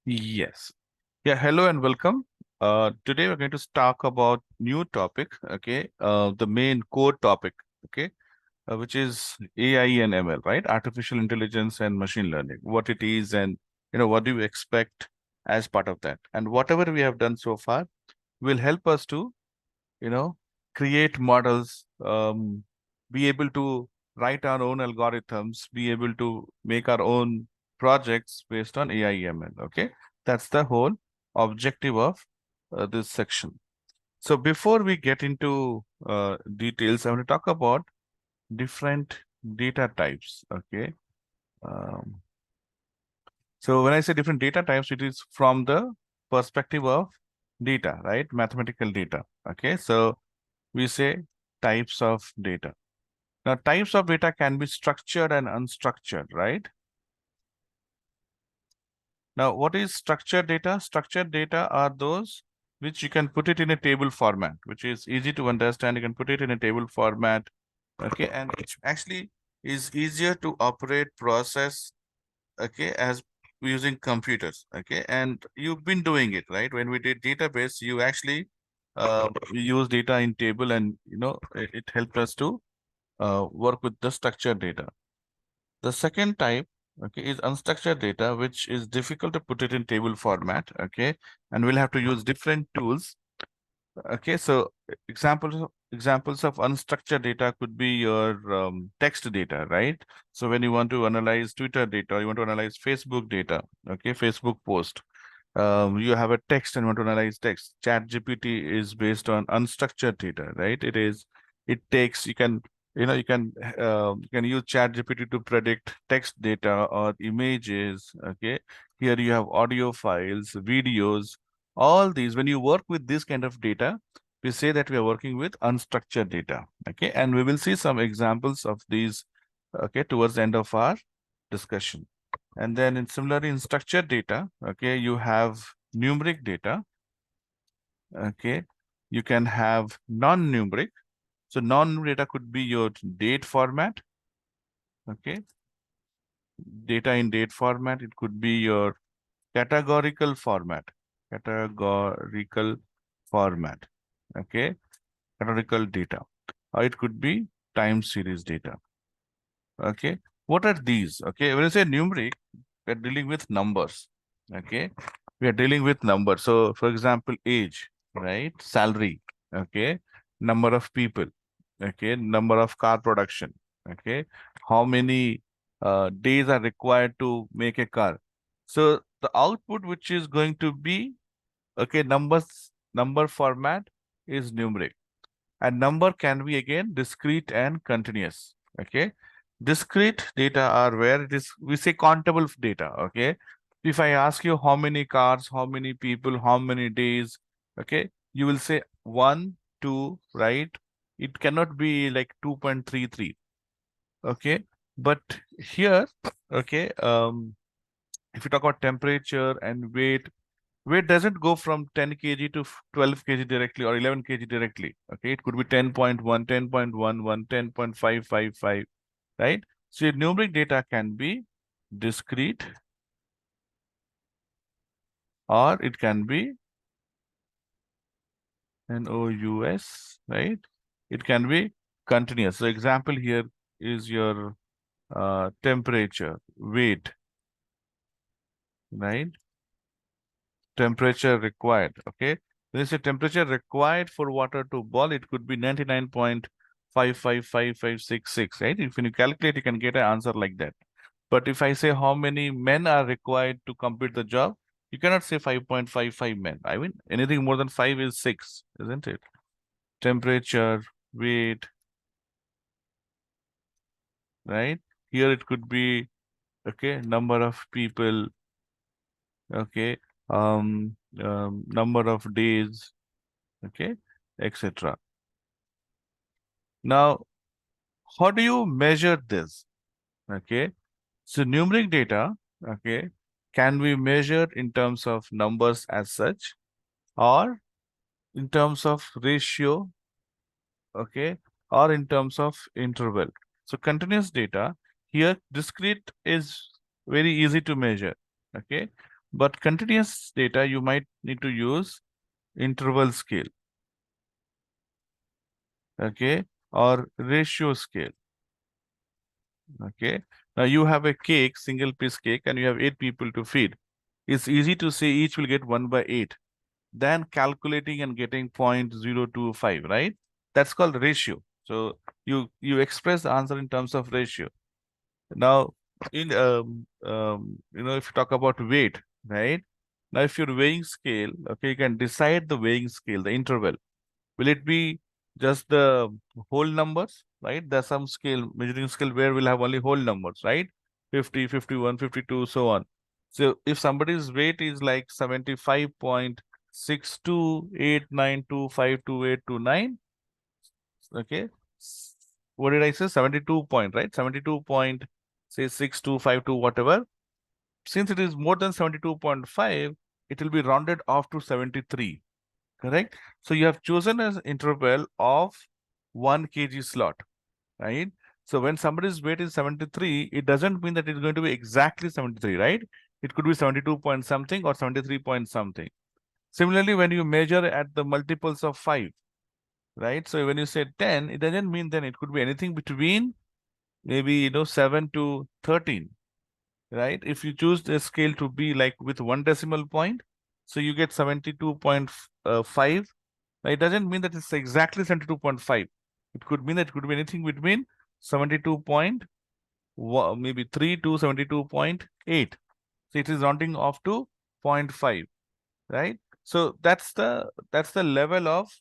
Yes. Yeah, hello and welcome. Today we're going to talk about new topic, okay? The main core topic, okay? Which is AI and ML, right? Artificial intelligence and machine learning, what it is and, what do you expect as part of that? And whatever we have done so far will help us to, you know, create models, be able to write our own algorithms, be able to make our own projects based on AI ML. Okay, that's the whole objective of this section. So before we get into details, I want to talk about different data types. Okay, um, so when I say different data types, it is from the perspective of data, right? Mathematical data. Okay, so we say types of data. Now, types of data can be structured and unstructured, right? Now, what is structured data? Structured data are those which you can put it in a table format, which is easy to understand. You can put it in a table format, okay, and it actually is easier to operate, process, okay, as using computers, okay, and you've been doing it, right? When we did database, you actually we use data in table, and it helped us to work with the structured data. The second type, okay, is unstructured data, which is difficult to put it in table format, okay, and we'll have to use different tools. Okay, so examples of unstructured data could be your text data, right? So when you want to analyze Twitter data, or you want to analyze Facebook data, okay, Facebook post, you have a text and want to analyze text. ChatGPT is based on unstructured data, right? It takes, you can use ChatGPT to predict text data or images. Okay, here you have audio files, videos, all these. When you work with this kind of data, we say that we are working with unstructured data. Okay, and we will see some examples of these. Okay, towards the end of our discussion. And then similarly in structured data, okay, you have numeric data, okay. You can have non-numeric. So non-numeric data could be your date format, okay. Data in date format, it could be your categorical format, categorical format, okay, categorical data. Or it could be time series data, okay. What are these? Okay, when you say numeric, we're dealing with numbers, okay. We are dealing with numbers. So, for example, age, right? Salary, okay. Number of people, okay. Number of car production, okay. How many days are required to make a car? So, the output which is going to be, okay, number format is numeric. And number can be again discrete and continuous. Okay. Discrete data are where it is, we say countable data. Okay. If I ask you how many cars, how many people, how many days, okay, you will say one, two, right? It cannot be like 2.33. Okay. But here, okay, if you talk about temperature and weight doesn't go from 10 kg to 12 kg directly or 11 kg directly. Okay, it could be 10.1, 10.11, 10.555, right? So your numeric data can be discrete or it can be NOUS, right? It can be continuous. So example here is your temperature, weight, right? Temperature required, okay? When you say temperature required for water to boil, it could be 99.555566, right? If you calculate, you can get an answer like that. But if I say how many men are required to complete the job, you cannot say 5.55 men. I mean, anything more than 5 is 6, isn't it? Temperature, weight, right? Here it could be, okay, number of people, okay, number of days, okay, etc. Now, how do you measure this? Okay, so numeric data, okay, can be measured in terms of numbers as such, or in terms of ratio, okay, or in terms of interval. So continuous data here, discrete is very easy to measure, okay. But continuous data, you might need to use interval scale, okay, or ratio scale, okay. Now you have a cake, single piece cake, and you have 8 people to feed. It's easy to say each will get 1/8 than calculating and getting 0.025, right? That's called ratio. So you express the answer in terms of ratio. Now, if you talk about weight, right? Now, if you're weighing scale, okay, you can decide the weighing scale, the interval. Will it be just the whole numbers, right? There's some scale, measuring scale where we'll have only whole numbers, right? 50, 51, 52, so on. So if somebody's weight is like 75.6289252829, okay. What did I say? 72 point, right? 72 point, say 6252, whatever. Since it is more than 72.5, it will be rounded off to 73. Correct? So you have chosen an interval of 1 kg slot, right? So when somebody's weight is 73, it doesn't mean that it's going to be exactly 73, right? It could be 72 point something or 73 point something. Similarly, when you measure at the multiples of 5, right? So when you say 10, it doesn't mean then it could be anything between maybe, 7 to 13, right? If you choose the scale to be like with 1 decimal point, so you get 72.5. Now, it doesn't mean that it's exactly 72.5. It could mean that it could be anything between 72 point, maybe 3 to 72.8. So it is rounding off to 0.5, right? So that's the level of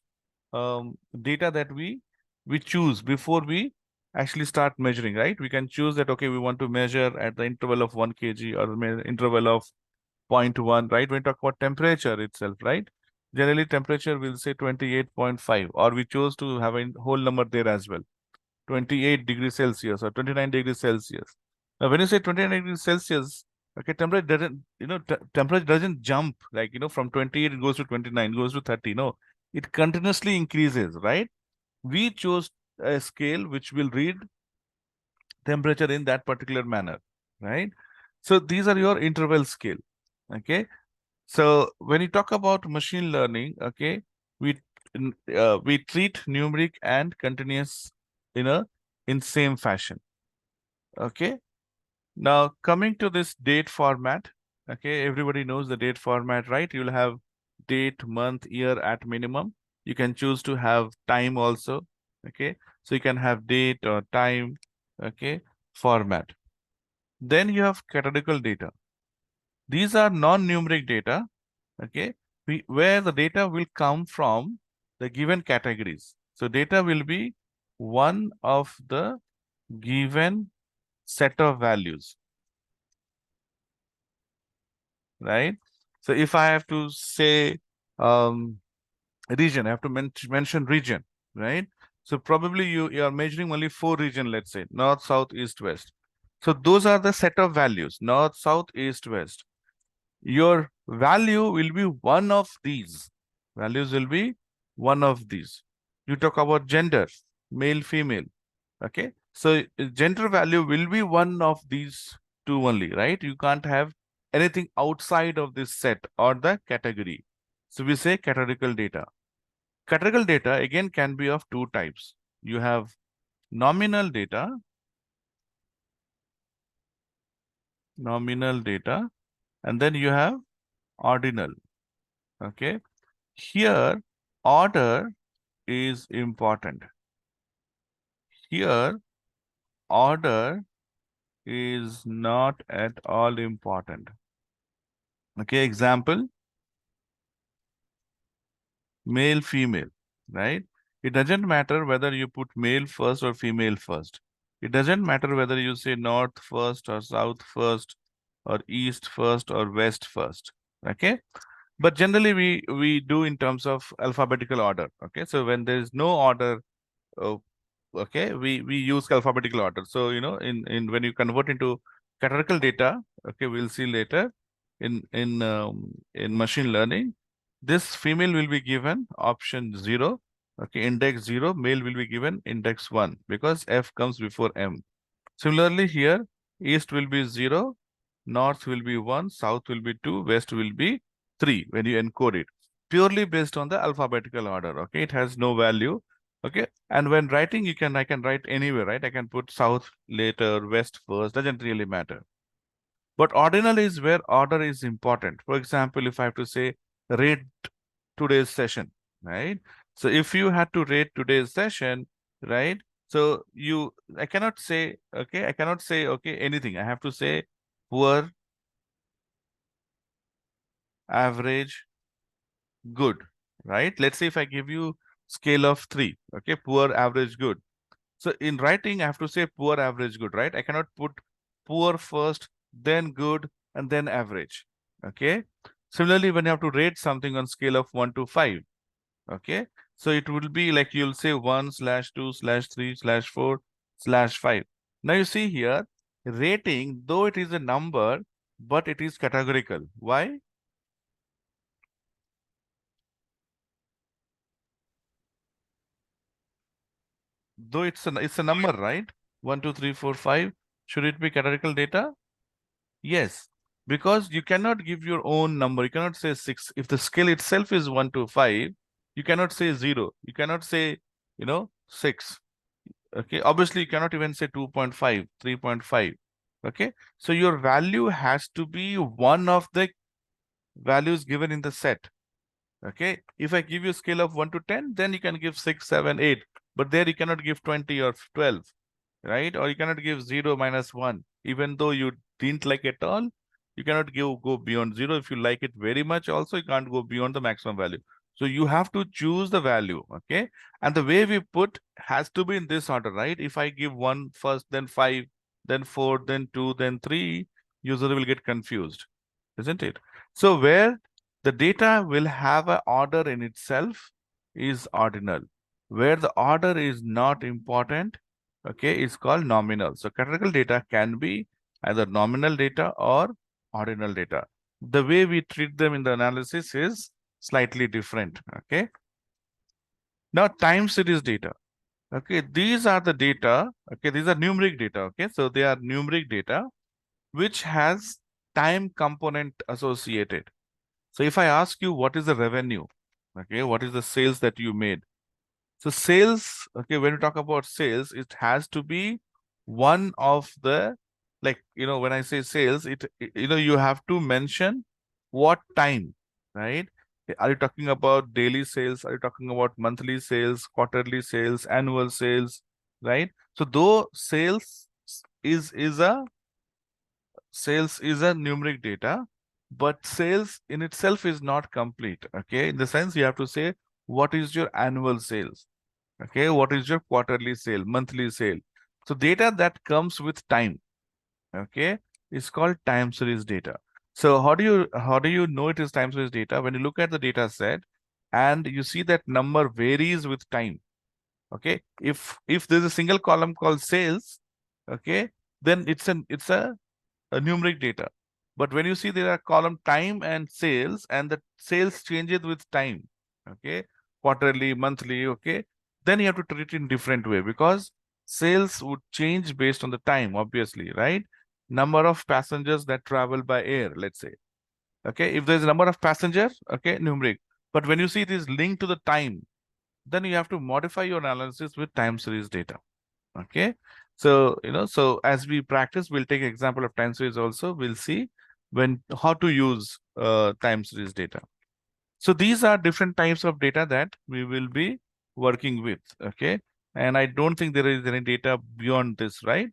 data that we choose before we actually start measuring, right? We can choose that, okay, we want to measure at the interval of 1 kg or interval of 0.1, right? When we talk about temperature itself, right? Generally, temperature will say 28.5, or we chose to have a whole number there as well, 28 degrees Celsius or 29 degrees Celsius. Now, when you say 29 degrees Celsius, okay, temperature doesn't, temperature doesn't jump like, from 28 it goes to 29, goes to 30. No, it continuously increases, right? We chose a scale which will read temperature in that particular manner, right? So these are your interval scale, okay? So when you talk about machine learning, okay, we we treat numeric and continuous in same fashion, okay? Now coming to this date format, okay, everybody knows the date format, right? You'll have date, month, year at minimum. You can choose to have time also, okay? So you can have date or time, okay, format. Then you have categorical data. These are non-numeric data, okay, where the data will come from the given categories. So data will be one of the given set of values, right? So if I have to say region, I have to mention region, right? So probably you are measuring only 4 region, let's say, north, south, east, west. So those are the set of values, north, south, east, west. Your value will be one of these. Values will be one of these. You talk about gender, male, female. Okay. So gender value will be one of these two only, right? You can't have anything outside of this set or the category. So we say categorical data. Categorical data again can be of two types. You have nominal data, and then you have ordinal. Okay. Here, order is important. Here, order is not at all important. Okay, example, male, female, right? It doesn't matter whether you put male first or female first. It doesn't matter whether you say north first or south first or east first or west first. Okay. But generally we do in terms of alphabetical order. Okay. So when there is no order, okay, we use alphabetical order. So in when you convert into categorical data, okay, we'll see later in machine learning, this female will be given option 0, okay, index 0. Male will be given index 1 because F comes before M. Similarly here, east will be 0, north will be 1, south will be 2, west will be 3 when you encode it. Purely based on the alphabetical order, okay? It has no value, okay? And when writing, I can write anywhere, right? I can put south later, west first, doesn't really matter. But ordinal is where order is important. For example, if I have to say rate today's session, right? So if you had to rate today's session, right? So I cannot say, okay, okay, anything. I have to say poor, average, good, right? Let's say if I give you scale of 3, okay, poor, average, good. So in writing, I have to say poor, average, good, right? I cannot put poor first, then good, and then average, okay? Similarly, when you have to rate something on scale of 1 to 5, okay? So it will be like you'll say 1/2/3/4/5. Now you see here, rating, though it is a number, but it is categorical. Why? Though it's a number, right? 1, 2, 3, 4, 5. Should it be categorical data? Yes, because you cannot give your own number. You cannot say 6. If the scale itself is 1 to 5, you cannot say 0. You cannot say, 6. Okay, obviously you cannot even say 2.5, 3.5. Okay, so your value has to be one of the values given in the set. Okay, if I give you a scale of 1 to 10, then you can give 6, 7, 8. But there you cannot give 20 or 12, right? Or you cannot give 0, -1. Even though you didn't like it at all, you cannot go beyond 0. If you like it very much, also you can't go beyond the maximum value. So you have to choose the value, okay? And the way we put has to be in this order, right? If I give 1 first, then 5, then 4, then 2, then 3, user will get confused, isn't it? So where the data will have an order in itself is ordinal. Where the order is not important, okay, is called nominal. So categorical data can be either nominal data or ordinal data. The way we treat them in the analysis is slightly different, okay? Now time series data, okay, these are the data, okay, these are numeric data, okay? So they are numeric data which has time component associated. So if I ask you what is the revenue, okay, what is the sales that you made? So sales, okay, when we talk about sales, it has to be one of the, like, when I say sales, you have to mention what time, right? Are you talking about daily sales? Are you talking about monthly sales, quarterly sales, annual sales, right? So though is a sales is a numeric data, but sales in itself is not complete. Okay, in the sense you have to say what is your annual sales, okay, what is your quarterly sale, monthly sale. So data that comes with time, okay, is called time series data. So how do you know it is time series data? When you look at the data set and you see that number varies with time. Okay, if there's a single column called sales, okay, then it's a numeric data. But when you see there are column time and sales, and the sales changes with time, okay, quarterly, monthly, okay, then you have to treat it in different way because sales would change based on the time, obviously, right? Number of passengers that travel by air, let's say. Okay, if there's a number of passengers, okay, numeric. But when you see it is linked to the time, then you have to modify your analysis with time series data. Okay, so so as we practice, we'll take example of time series also. We'll see how to use time series data. So these are different types of data that we will be working with. Okay, and I don't think there is any data beyond this, right?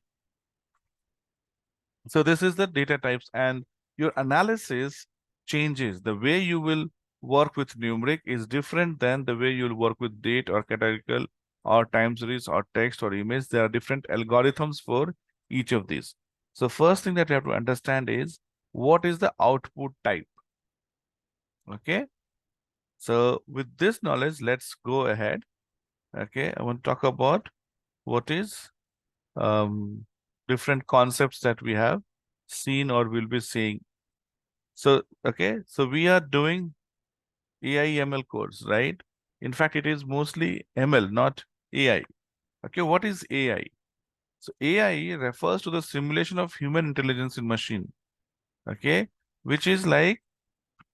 So this is the data types, and your analysis changes. The way you will work with numeric is different than the way you'll work with date or categorical or time series or text or image. There are different algorithms for each of these. So first thing that you have to understand is what is the output type. Okay. So with this knowledge, let's go ahead. Okay. I want to talk about what is different concepts that we have seen or will be seeing. So, okay, so we are doing AI ML course, right? In fact, it is mostly ML, not AI. Okay, what is AI? So AI refers to the simulation of human intelligence in machine. okay, which is like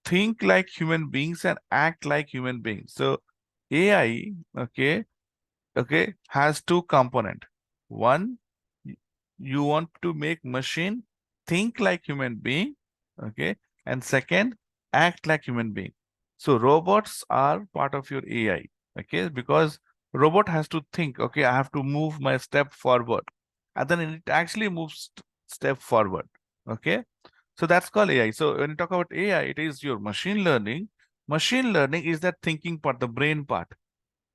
think like human beings and act like human beings. So AI, okay, has two component. One, y- you want to make machine think like human being, okay, and second, act like human being. So robots are part of your AI, okay, because robot has to think, okay, I have to move my step forward, and then it actually moves step forward, okay. So that's called AI. So when you talk about AI, it is your machine learning. Machine learning is that thinking part, the brain part.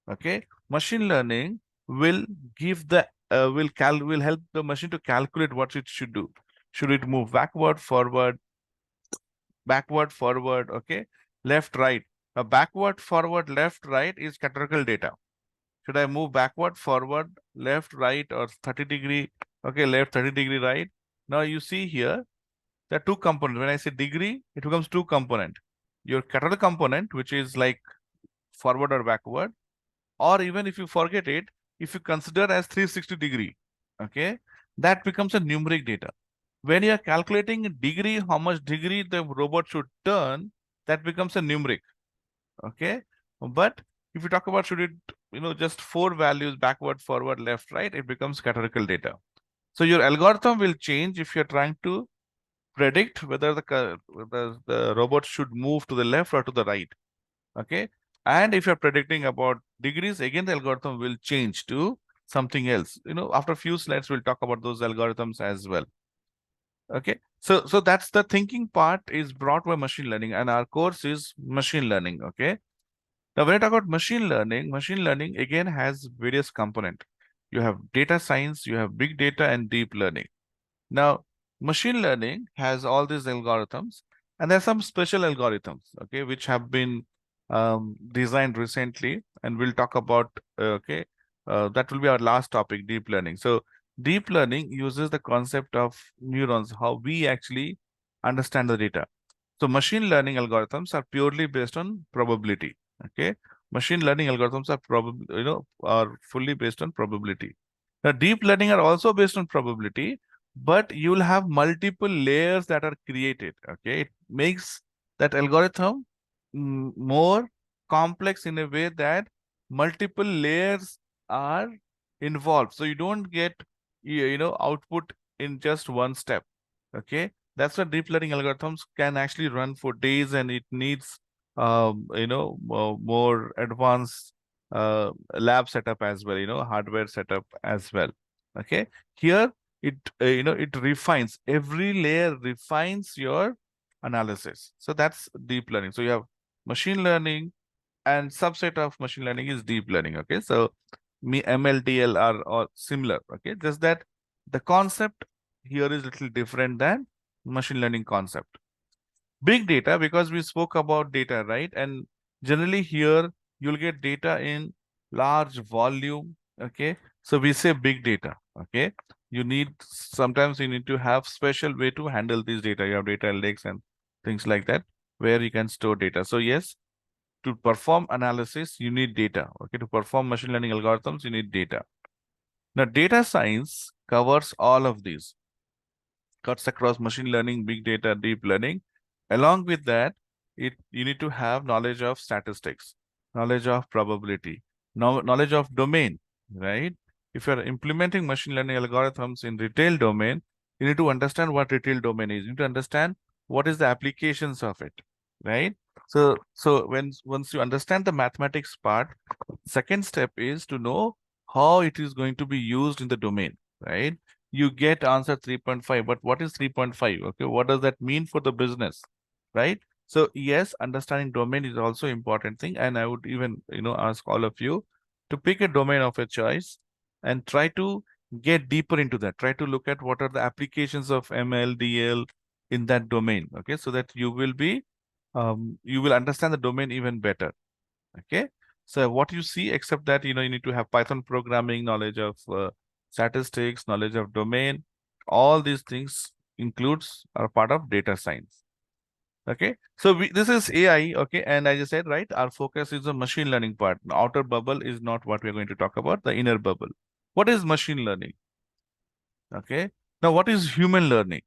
Okay, machine learning will give the will help the machine to calculate what it should do. Should it move backward, forward, okay, left, right. Backward, forward, left, right is categorical data. Should I move backward, forward, left, right, or 30-degree? Okay, left, 30-degree, right. Now you see here there are two components. When I say degree, it becomes two component. Your categorical component, which is like forward or backward, or even if you forget it, if you consider as 360-degree, okay, that becomes a numeric data. When you are calculating degree, how much degree the robot should turn, that becomes a numeric, okay. But if you talk about should it, just four values, backward, forward, left, right, it becomes categorical data. So your algorithm will change if you're trying to predict whether the robot should move to the left or to the right. Okay. And if you're predicting about degrees, again, the algorithm will change to something else. After a few slides, we'll talk about those algorithms as well. Okay. So that's the thinking part is brought by machine learning, and our course is machine learning. Okay. Now, when I talk about machine learning again has various components. You have data science, you have big data and deep learning. Now, machine learning has all these algorithms, and there are some special algorithms, okay, which have been designed recently, and we'll talk about, okay, that will be our last topic, deep learning. So, deep learning uses the concept of neurons, how we actually understand the data. So, machine learning algorithms are purely based on probability, okay. Machine learning algorithms are are fully based on probability. Now, deep learning are also based on probability, but you will have multiple layers that are created. Okay, it makes that algorithm more complex in a way that multiple layers are involved. So you don't get output in just one step. Okay, that's why deep learning algorithms can actually run for days, and it needs more advanced lab setup as well, hardware setup as well. Okay, here it refines, every layer refines your analysis. So that's deep learning. So you have machine learning, and subset of machine learning is deep learning. Okay, so MLDL are all similar. Okay, just that the concept here is little different than machine learning concept. Big data, because we spoke about data, right? And generally here you'll get data in large volume. Okay, so we say big data. Okay, sometimes you need to have special way to handle this data. You have data lakes and things like that where you can store data. So yes, to perform analysis you need data. Okay, to perform machine learning algorithms you need data. Now data science covers all of these, cuts across machine learning, big data, deep learning. Along with that, you need to have knowledge of statistics, knowledge of probability, knowledge of domain, right? If you're implementing machine learning algorithms in retail domain, you need to understand what retail domain is. You need to understand what is the applications of it, right? So once you understand the mathematics part, second step is to know how it is going to be used in the domain, right? You get answer 3.5, but what is 3.5? Okay, what does that mean for the business, right? So yes, understanding domain is also important thing, and I would even ask all of you to pick a domain of your choice and try to get deeper into that. Try to look at what are the applications of ML, in that domain, okay, so that you will understand the domain even better. Okay, so what you see, except that you need to have Python programming, knowledge of statistics, knowledge of domain, all these things includes are part of data science. Okay, so this is AI. Okay, and as I said, right, our focus is the machine learning part. The outer bubble is not what we're going to talk about, the inner bubble. What is machine learning? Okay, now what is human learning?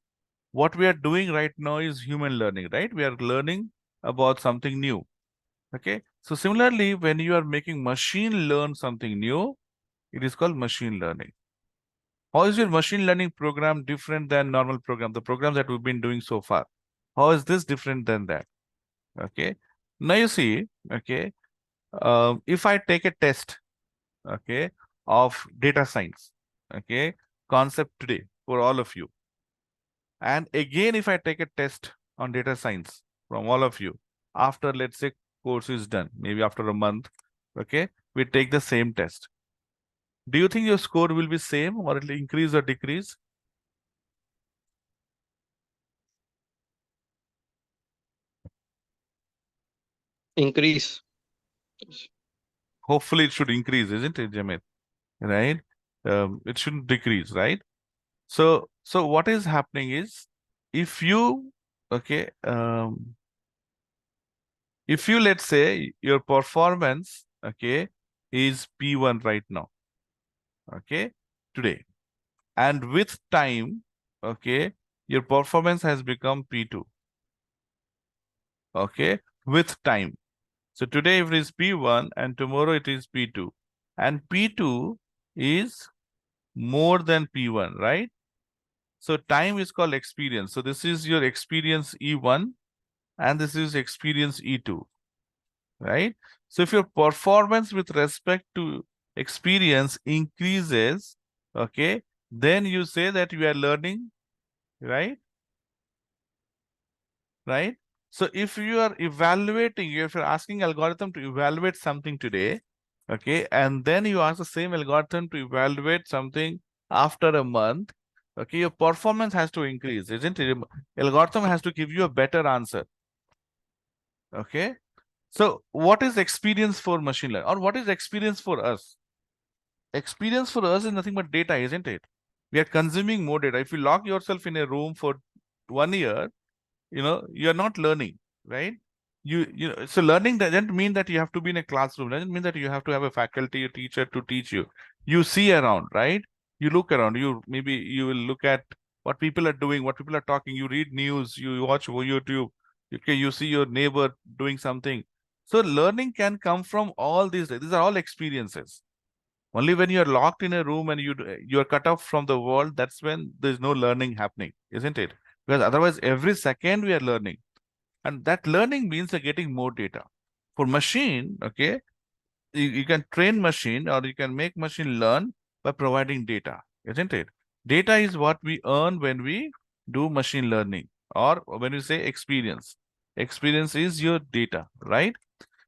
What we are doing right now is human learning, right? We are learning about something new. Okay. So similarly, when you are making machine learn something new, it is called machine learning. How is your machine learning program different than normal program, the programs that we've been doing so far? How is this different than that? Okay. Now you see, okay, if I take a test, okay, of data science, okay, concept today for all of you, and again, if I take a test on data science from all of you, after let's say course is done, maybe after a month, okay, we take the same test. Do you think your score will be same or it will increase or decrease? Increase. Hopefully it should increase, isn't it, Jamit? Right? It shouldn't decrease, right? So what is happening is if you, okay, if you, let's say your performance, okay, is P1 right now, okay, today, and with time, okay, your performance has become P2, okay, with time. So today it is P1 and tomorrow it is P2, and P2 is more than P1, right? So time is called experience. So this is your experience E1 and this is experience E2, right? So if your performance with respect to experience increases, okay, then you say that you are learning, right? Right? So if you are evaluating, if you're asking algorithm to evaluate something today, okay, and then you ask the same algorithm to evaluate something after a month, okay, your performance has to increase, isn't it? Algorithm has to give you a better answer. Okay. So what is experience for machine learning, or what is experience for us? Experience for us is nothing but data, isn't it? We are consuming more data. If you lock yourself in a room for 1 year, you're not learning, right? So learning doesn't mean that you have to be in a classroom, doesn't mean that you have to have a faculty, a teacher to teach you. You see around, right? You look around, maybe you will look at what people are doing, what people are talking, you read news, you watch YouTube, okay, you see your neighbor doing something. So learning can come from all these are all experiences. Only when you're locked in a room and you're cut off from the world, that's when there's no learning happening, isn't it? Because otherwise, every second we are learning. And that learning means you're getting more data. For machine, okay, you can train machine or you can make machine learn by providing data, isn't it? Data is what we earn when we do machine learning or when we say experience. Experience is your data, right?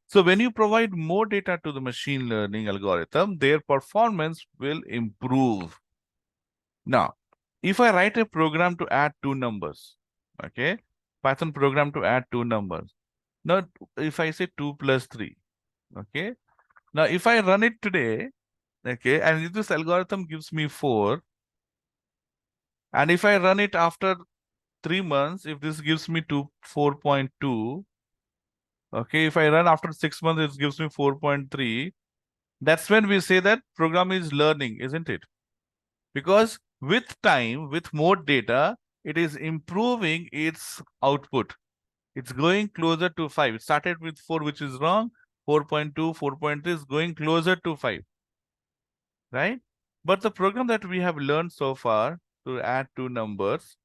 So when you provide more data to the machine learning algorithm, their performance will improve. Now, if I write a program to add two numbers, okay, Python program to add two numbers. Now, if I say 2 plus 3, okay. Now, if I run it today, okay, and if this algorithm gives me 4, and if I run it after 3 months, if this gives me 4.2, okay, if I run after 6 months, it gives me 4.3, that's when we say that program is learning, isn't it? Because with time, with more data, it is improving its output. It's going closer to 5. It started with 4, which is wrong. 4.2, 4.3 is going closer to 5, right? But the program that we have learned so far to add two numbers,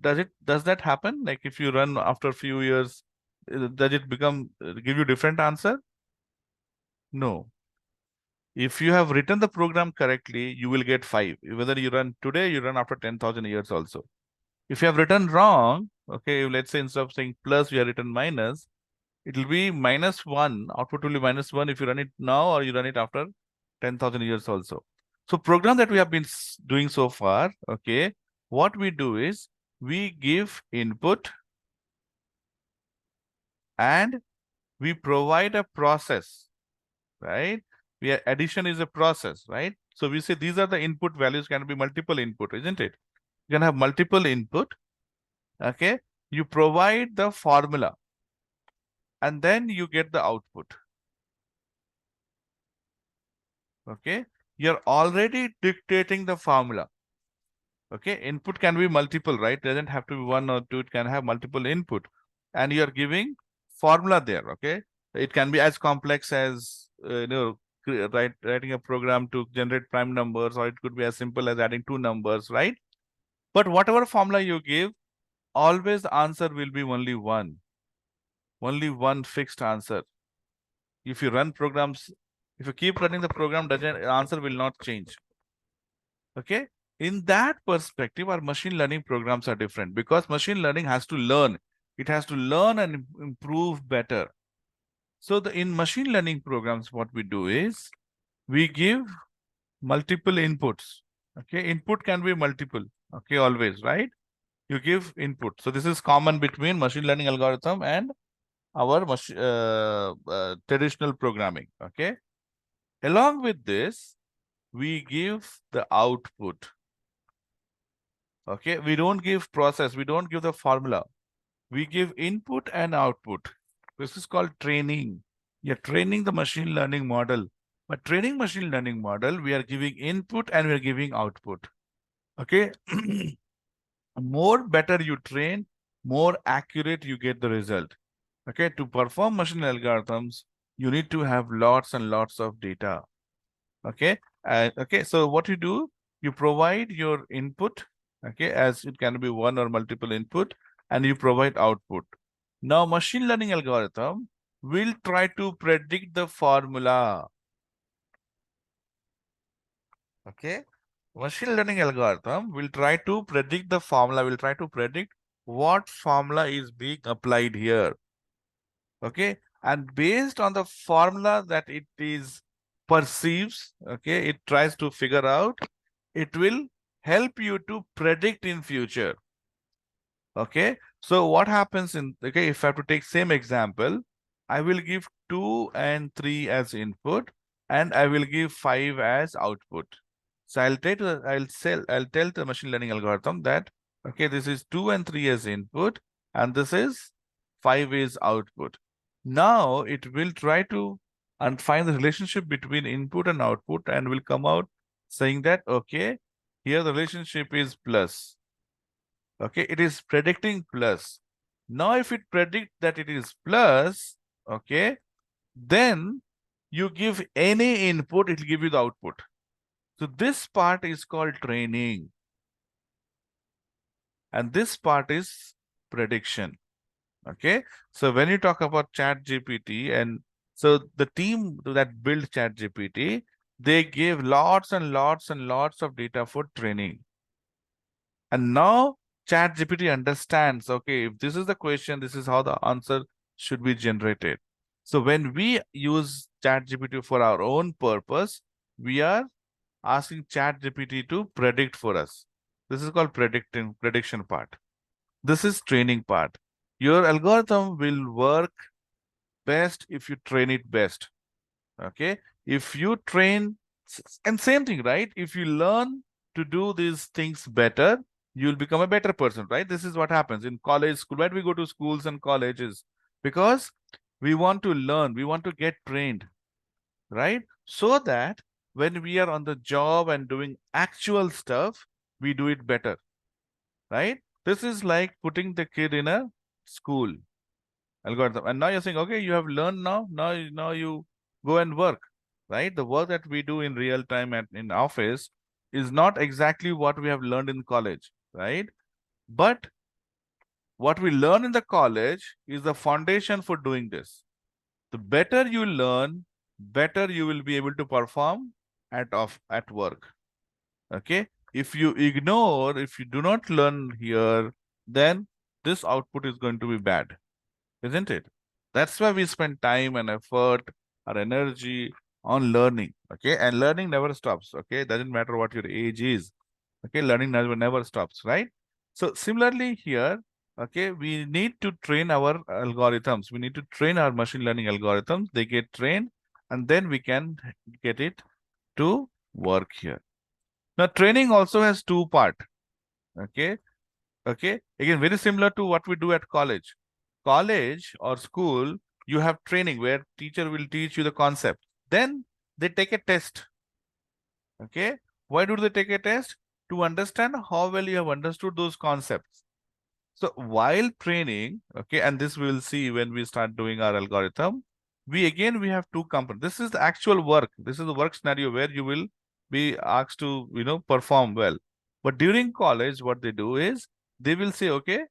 does that happen? Like if you run after a few years, does it give you different answer? No. If you have written the program correctly, you will get 5. Whether you run today, you run after 10,000 years also. If you have written wrong, okay, let's say instead of saying plus, you have written minus, it will be -1. Output will be -1 if you run it now or you run it after 10,000 years also. So program that we have been doing so far, okay, what we do is we give input and we provide a process, right? Addition is a process, right? So we say these are the input values, can be multiple input, isn't it? You can have multiple input, okay? You provide the formula and then you get the output, okay? You're already dictating the formula, Okay, input can be multiple, right? It doesn't have to be one or two, it can have multiple input. And you are giving formula there, okay? It can be as complex as, writing a program to generate prime numbers, or it could be as simple as adding two numbers, right? But whatever formula you give, always the answer will be only one fixed answer. If you run programs, if you keep running the program, doesn't answer will not change. Okay. In that perspective, our machine learning programs are different because machine learning has to learn. It has to learn and improve better. So in machine learning programs, what we do is we give multiple inputs. Okay. Input can be multiple. Okay. Always, right? You give input. So this is common between machine learning algorithm and our traditional programming. Okay. Along with this, we give the output. Okay, we don't give process, we don't give the formula. We give input and output. This is called training. You're training the machine learning model. But training machine learning model, we are giving input and we are giving output. Okay. More better you train, more accurate you get the result. Okay, to perform machine algorithms, you need to have lots and lots of data. Okay. Okay. So what you do, you provide your input, okay, as it can be one or multiple input, and you provide output. Now, machine learning algorithm will try to predict the formula. Okay. Machine learning algorithm will try to predict the formula, will try to predict what formula is being applied here. Okay. And based on the formula that it is perceives, okay, it tries to figure out, it will help you to predict in future. Okay. So what happens in, okay, if I have to take same example, I will give 2 and 3 as input and I will give 5 as output. So I'll tell the machine learning algorithm that, okay, this is 2 and 3 as input and this is 5 is output. Now it will try to and find the relationship between input and output and will come out saying that, okay, here the relationship is plus. Okay, it is predicting plus. Now, if it predict that it is plus, okay, then you give any input, it will give you the output. So this part is called training. And this part is prediction. Okay. So when you talk about ChatGPT, and so the team that built ChatGPT, they gave lots and lots and lots of data for training. And now ChatGPT understands, okay, if this is the question, this is how the answer should be generated. So when we use ChatGPT for our own purpose, we are asking ChatGPT to predict for us. This is called prediction part. This is training part. Your algorithm will work best if you train it best. Okay. If you train, and same thing, right? If you learn to do these things better, you'll become a better person, right? This is what happens in college, school. Why do we go to schools and colleges? Because we want to learn, we want to get trained, right? So that when we are on the job and doing actual stuff, we do it better, right? This is like putting the kid in a school algorithm. And now you're saying, okay, you have learned now you go and work, right? The work that we do in real time in office is not exactly what we have learned in college, right? But what we learn in the college is the foundation for doing this. The better you learn, better you will be able to perform at work. Okay. If you ignore, if you do not learn here, then this output is going to be bad, isn't it? That's why we spend time and effort, our energy on learning. Okay. And learning never stops. Okay. Doesn't matter what your age is. Okay. Learning never stops, right? So similarly here, okay, we need to train our algorithms. We need to train our machine learning algorithms. They get trained and then we can get it to work here. Now training also has two parts. Okay. Okay. Again, very similar to what we do at college. College or school, you have training where teacher will teach you the concept. Then they take a test. Okay. Why do they take a test? to understand how well you have understood those concepts. So while training, okay, and this we will see when we start doing our algorithm, we have two components. This is the actual work. This is the work scenario where you will be asked to, perform well. But during college, what they do is they will say, okay,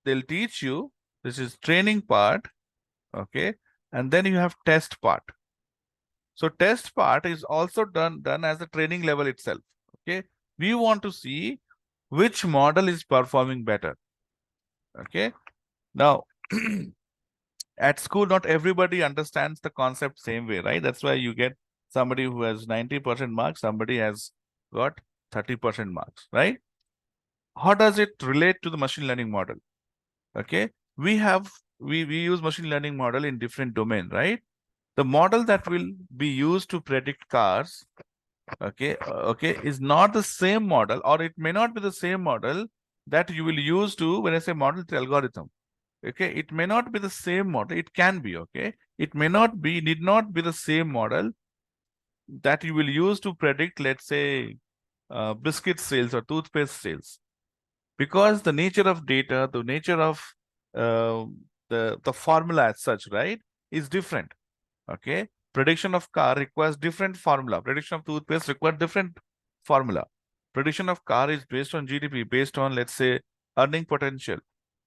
they'll teach you, this is training part, okay, and then you have test part. So test part is also done as a training level itself. Okay. We want to see which model is performing better. Okay. Now, at school, not everybody understands the concept same way, right? That's why you get somebody who has 90% marks, somebody has got 30% marks, right? How does it relate to the machine learning model? Okay. We use machine learning model in different domain, right? The model that will be used to predict cars, okay, is not the same model, or it may not be the same model that you will use to, when I say model, it's algorithm. Okay, it may not be the same model. It can be, okay. It may not be, need not be the same model that you will use to predict, let's say, biscuit sales or toothpaste sales, because the nature of data, the nature of uh, the formula as such, right, is different. Okay, prediction of car requires different formula. Prediction of toothpaste requires different formula. Prediction of car is based on GDP, based on, let's say, earning potential.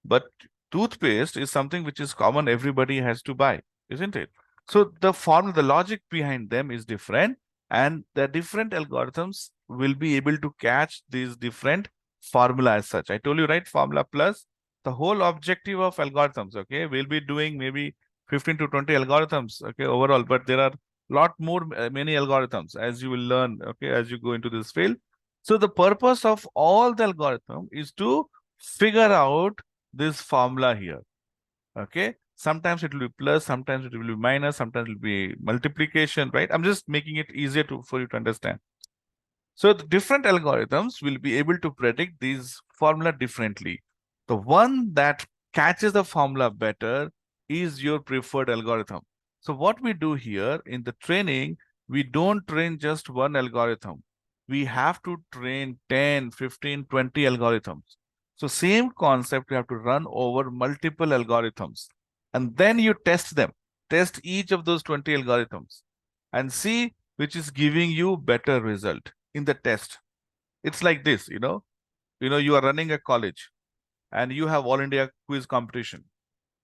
But toothpaste is something which is common, everybody has to buy, isn't it? So the formula, the logic behind them is different, and the different algorithms will be able to catch these different formula as such. I told you, right? Formula plus the whole objective of algorithms. Okay, we'll be doing maybe 15 to 20 algorithms, okay, overall, but there are lot more, many algorithms, as you will learn, okay, as you go into this field. So the purpose of all the algorithm is to figure out this formula here. Okay, sometimes it will be plus, sometimes it will be minus, sometimes it will be multiplication, right? I'm just making it easier for you to understand. So the different algorithms will be able to predict these formula differently. The one that catches the formula better is your preferred algorithm. So what we do here in the training, we don't train just one algorithm. We have to train 10, 15, 20 algorithms. So same concept, you have to run over multiple algorithms. And then you test them. Test each of those 20 algorithms and see which is giving you better result in the test. It's like this, you are running a college and you have all India quiz competition.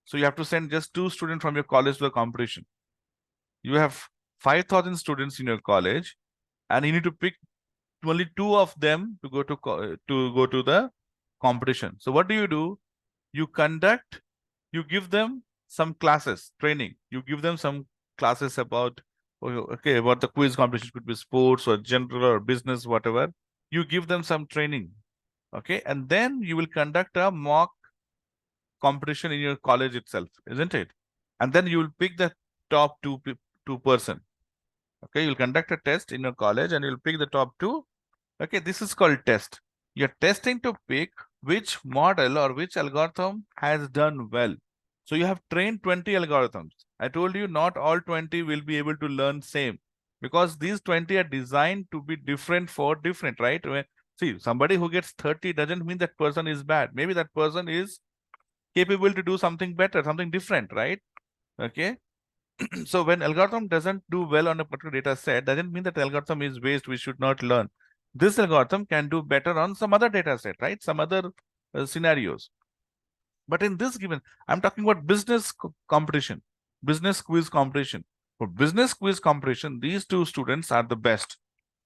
So you have to send just 2 students from your college to the competition. You have 5,000 students in your college, and you need to pick only 2 of them to go to the competition. So what do? You give them some classes, training. You give them some classes about, okay, about the quiz competition, could be sports or general or business, whatever. You give them some training, okay, and then you will conduct a mock competition in your college itself, isn't it? And then you will pick the top two person. Okay, you'll conduct a test in your college and you'll pick the top 2. Okay, this is called test. You're testing to pick which model or which algorithm has done well. So you have trained 20 algorithms. I told you not all 20 will be able to learn same, because these 20 are designed to be different for different, right? See, somebody who gets 30 doesn't mean that person is bad. Maybe that person is capable to do something better, something different, right? Okay. So when algorithm doesn't do well on a particular data set, doesn't mean that the algorithm is waste, we should not learn. This algorithm can do better on some other data set, right? Some other scenarios. But in this given, I'm talking about business competition, business quiz competition. For business quiz competition, these 2 students are the best.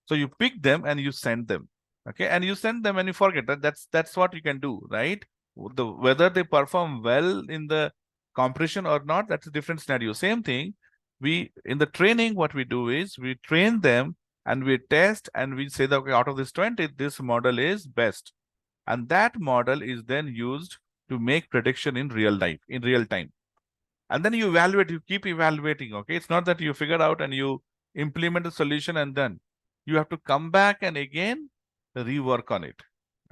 So you pick them and you send them. Okay, and you send them and you forget that that's what you can do, right? Whether they perform well in the competition or not, that's a different scenario. Same thing, we in the training, what we do is we train them and we test and we say that, okay, out of this 20, this model is best. And that model is then used to make prediction in real life, in real time. And then you evaluate, you keep evaluating, okay? It's not that you figure out and you implement a solution and then you have to come back and again rework on it,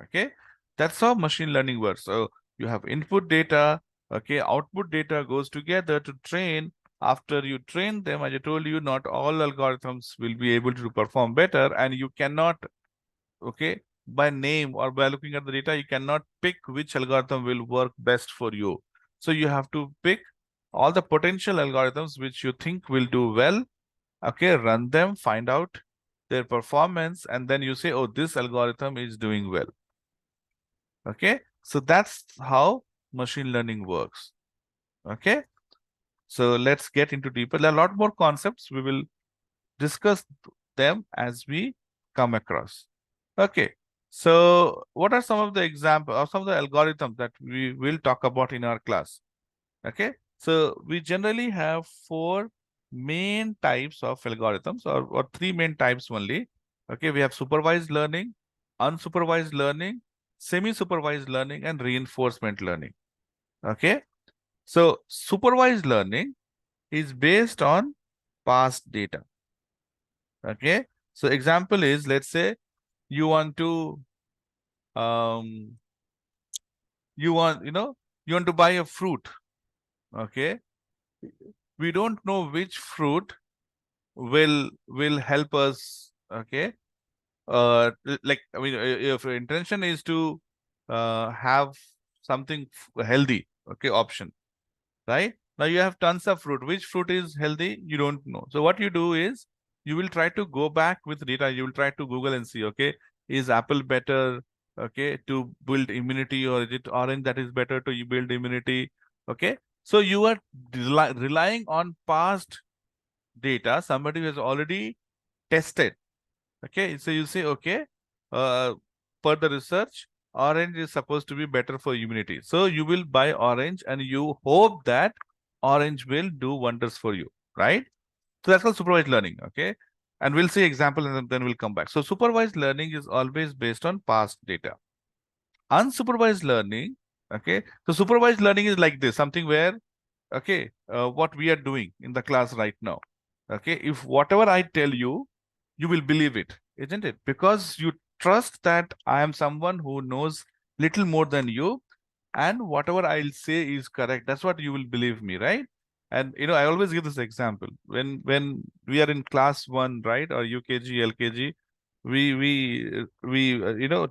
okay? That's how machine learning works. So you have input data, okay, output data goes together to train. After you train them, as I told you, not all algorithms will be able to perform better, and you cannot, okay, by name or by looking at the data, you cannot pick which algorithm will work best for you. So you have to pick all the potential algorithms which you think will do well. Okay, run them, find out their performance, and then you say, oh, this algorithm is doing well. Okay, so that's how machine learning works. Okay, so let's get into deeper. There are a lot more concepts. We will discuss them as we come across. Okay, so what are some of the examples or some of the algorithms that we will talk about in our class? Okay, so we generally have four main types of algorithms, or three main types only. Okay, we have supervised learning, unsupervised learning, semi-supervised learning, and reinforcement learning. Okay, so supervised learning is based on past data. Okay, so example is, let's say you want to um you want to buy a fruit. Okay, we don't know which fruit will help us. Okay, like, I mean, if your intention is to have something healthy, okay, option, right? Now you have tons of fruit. Which fruit is healthy? You don't know. So what you do is you will try to go back with data. You will try to Google and see, okay, is apple better, okay, to build immunity, or is it orange that is better to build immunity? Okay. So you are relying on past data, somebody who has already tested. Okay. So you say, okay, per the research, orange is supposed to be better for immunity. So you will buy orange and you hope that orange will do wonders for you, right? So that's called supervised learning, okay? And we'll see example and then we'll come back. So supervised learning is always based on past data. Unsupervised learning, okay? So supervised learning is like this, something where, okay, what we are doing in the class right now, okay? If whatever I tell you, you will believe it, isn't it? Because you trust that I am someone who knows little more than you, and whatever I'll say is correct. That's what you will believe me, right? And I always give this example. When we are in class 1, right, or UKG, LKG,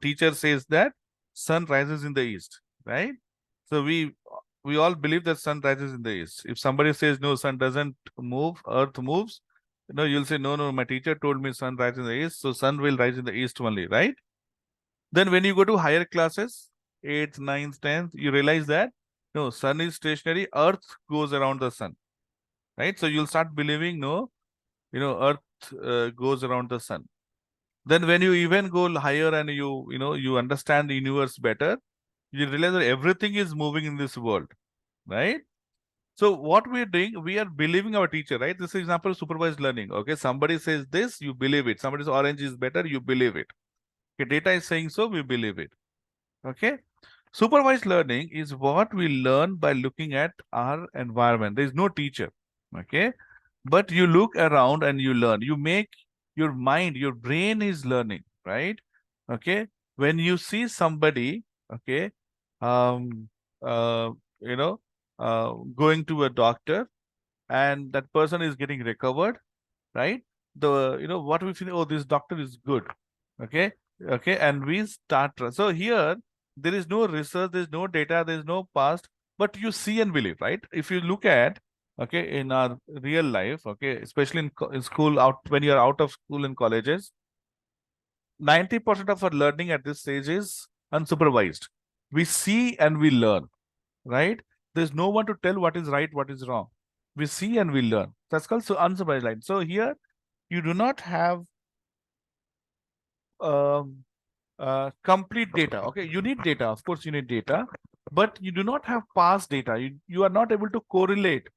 teacher says that sun rises in the east, right? So we all believe that sun rises in the east. If somebody says no, sun doesn't move, earth moves, you'll say, no, my teacher told me sun rises in the east, so sun will rise in the east only, right? Then when you go to higher classes, 8th, 9th, 10th, you realize that no, sun is stationary, earth goes around the sun, right? So you'll start believing, no, earth goes around the sun. Then when you even go higher and you understand the universe better, you realize that everything is moving in this world, right? So what we're doing, we are believing our teacher, right? This is example of supervised learning. Okay, somebody says this, you believe it. Somebody says orange is better, you believe it. Okay, data is saying so, we believe it. Okay. Supervised learning is what we learn by looking at our environment. There is no teacher. Okay. But you look around and you learn. You make your mind, your brain is learning, right? Okay. When you see somebody, okay, um, uh, you know, going to a doctor and that person is getting recovered, right? What we feel, oh, this doctor is good. Okay. Okay. And we start. So here, there is no research, there's no data, there's no past, but you see and believe, right? If you look at, okay, in our real life, okay, especially in school, out when you're out of school and colleges, 90% of our learning at this stage is unsupervised. We see and we learn, right? There's no one to tell what is right, what is wrong. We see and we learn. That's called unsupervised learning. So here, you do not have um, complete data. Okay, you need data. Of course, you need data, but you do not have past data. You are not able to correlate.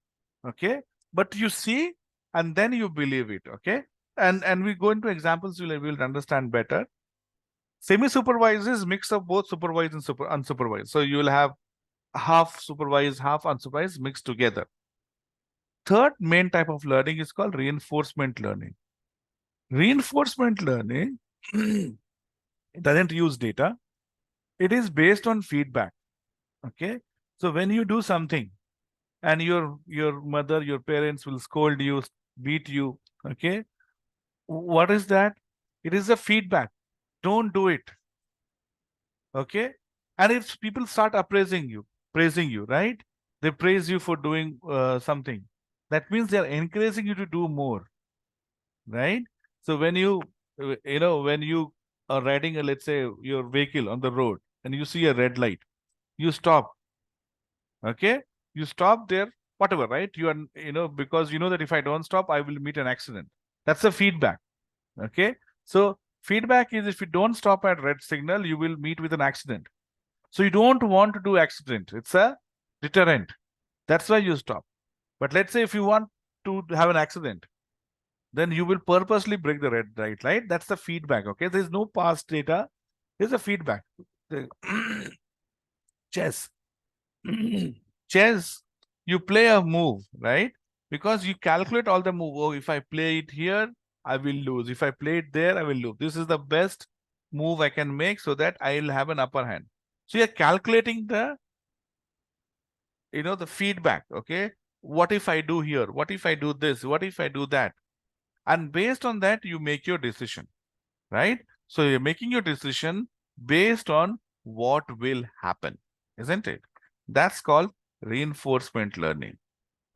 Okay, but you see and then you believe it. Okay, and we go into examples. We'll understand better. Semi-supervised is mix of both supervised and unsupervised. So you will have half supervised, half unsupervised mixed together. Third main type of learning is called reinforcement learning. Reinforcement learning doesn't use data. It is based on feedback. Okay. So when you do something and your mother, your parents will scold you, beat you. Okay. What is that? It is a feedback. Don't do it. Okay. And if people start praising you, right? They praise you for doing something. That means they are encouraging you to do more, right? So when when you are riding let's say your vehicle on the road and you see a red light, you stop. Okay. You stop there, whatever, right? You are, because you know that if I don't stop, I will meet an accident. That's a feedback. Okay. So feedback is if you don't stop at red signal, you will meet with an accident. So you don't want to do accident. It's a deterrent. That's why you stop. But let's say if you want to have an accident, then you will purposely break the red light, right? That's the feedback. Okay. There's no past data. There's a feedback. The chess. Chess, you play a move, right? Because you calculate all the move. Oh, if I play it here, I will lose. If I play it there, I will lose. This is the best move I can make so that I will have an upper hand. So you're calculating the feedback. Okay. What if I do here? What if I do this? What if I do that? And based on that, you make your decision, right? So you're making your decision based on what will happen, isn't it? That's called reinforcement learning.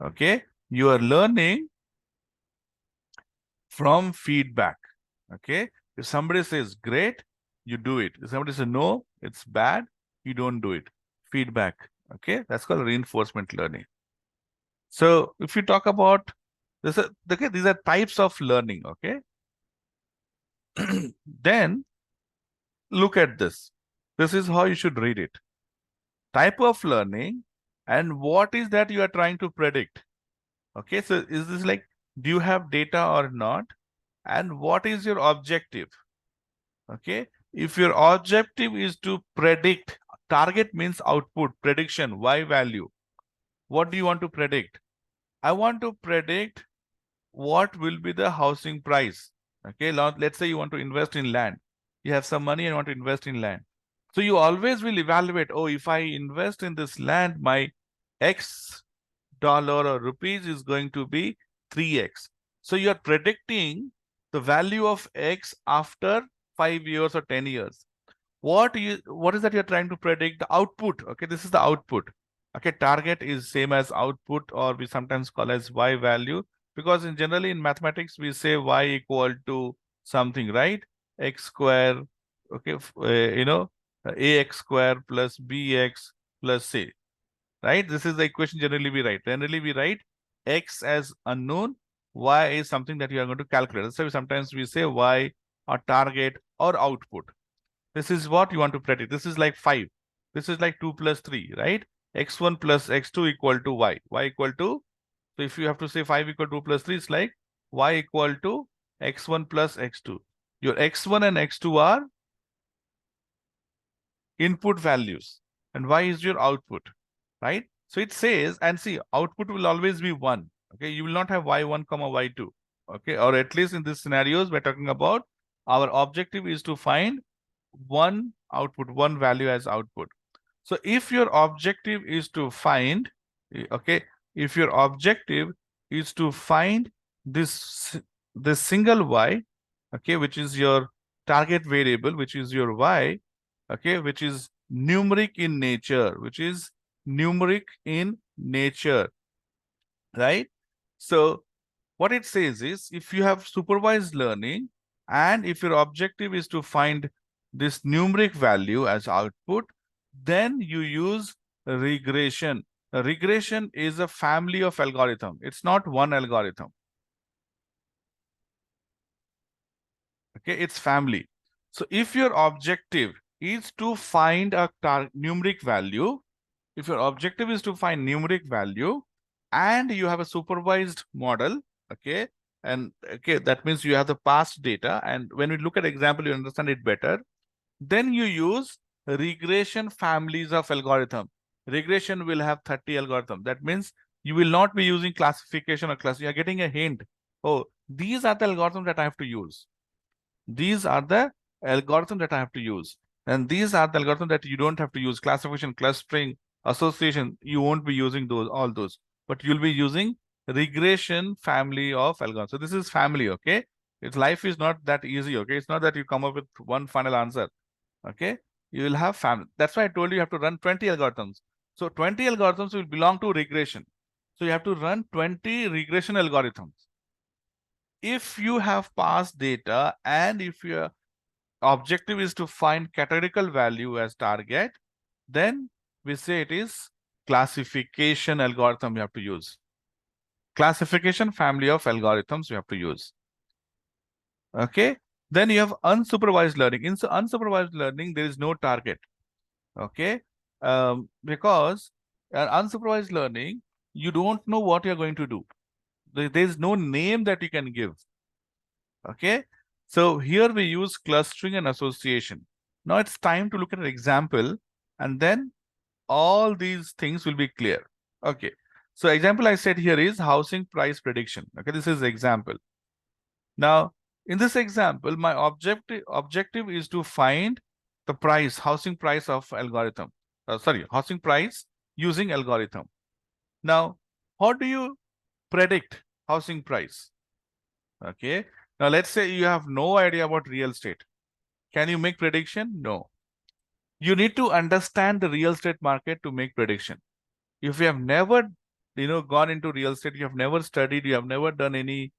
Okay. You are learning from feedback. Okay. If somebody says great, you do it. If somebody says no, it's bad, you don't do it. Feedback. Okay. That's called reinforcement learning. So if you talk about this, okay, these are types of learning. Okay. Then look at this. This is how you should read it. Type of learning and what is that you are trying to predict. Okay. So is this like, do you have data or not? And what is your objective? Okay. If your objective is to predict, target means output, prediction, Y value. What do you want to predict? I want to predict what will be the housing price. Okay. Now, let's say you want to invest in land. You have some money and want to invest in land. So you always will evaluate, oh, if I invest in this land, my X dollar or rupees is going to be 3x. So you're predicting the value of X after 5 years or 10 years. What is that you're trying to predict? The output. Okay, this is the output. Okay, target is same as output, or we sometimes call as Y value, because generally in mathematics we say Y equal to something, right? X square, okay, AX square plus BX plus C, right? This is the equation generally we write. Generally we write X as unknown, Y is something that you are going to calculate. So sometimes we say Y or target or output. This is what you want to predict. This is like 5. This is like 2 plus 3, right? X1 plus X2 equal to Y. Y equal to, so if you have to say 5 equal to 2 plus 3, it's like Y equal to X1 plus X2. Your X1 and X2 are input values and Y is your output, right? So it says, and see, output will always be 1. Okay, you will not have Y1 comma Y2. Okay, or at least in these scenarios we're talking about, our objective is to find one output, one value as output. So if your objective is to find, okay, if your objective is to find this single Y, okay, which is your target variable, which is your Y, okay, which is numeric in nature, right? So what it says is, if you have supervised learning and if your objective is to find this numeric value as output, then you use regression. Regression is a family of algorithm. It's not one algorithm. Okay, it's family. So if your objective is to find a numeric value, if your objective is to find numeric value and you have a supervised model, okay, and okay, that means you have the past data, and when we look at example, you understand it better, then you use regression families of algorithm. Regression will have 30 algorithms. That means you will not be using classification or class. You are getting a hint. Oh, these are the algorithms that I have to use. These are the algorithms that I have to use. And these are the algorithms that you don't have to use. Classification, clustering, association, you won't be using all those. But you'll be using regression family of algorithms. So this is family, okay? Its life is not that easy, okay? It's not that you come up with one final answer, okay? You will have family. That's why I told you have to run 20 algorithms. So 20 algorithms will belong to regression. So you have to run 20 regression algorithms. If you have past data and if your objective is to find categorical value as target, then we say it is classification algorithm you have to use. Classification family of algorithms you have to use. Okay. Then you have unsupervised learning. In unsupervised learning, there is no target. Okay. Because unsupervised learning, you don't know what you're going to do. There's no name that you can give. Okay. So here we use clustering and association. Now it's time to look at an example, and then all these things will be clear. Okay. So example I said here is housing price prediction. Okay. This is example. Now, in this example, my objective is to find the price, housing price of algorithm. Housing price using algorithm. Now, how do you predict housing price? Okay. Now, let's say you have no idea about real estate. Can you make prediction? No. You need to understand the real estate market to make prediction. If you have never, gone into real estate, you have never studied, you have never done any,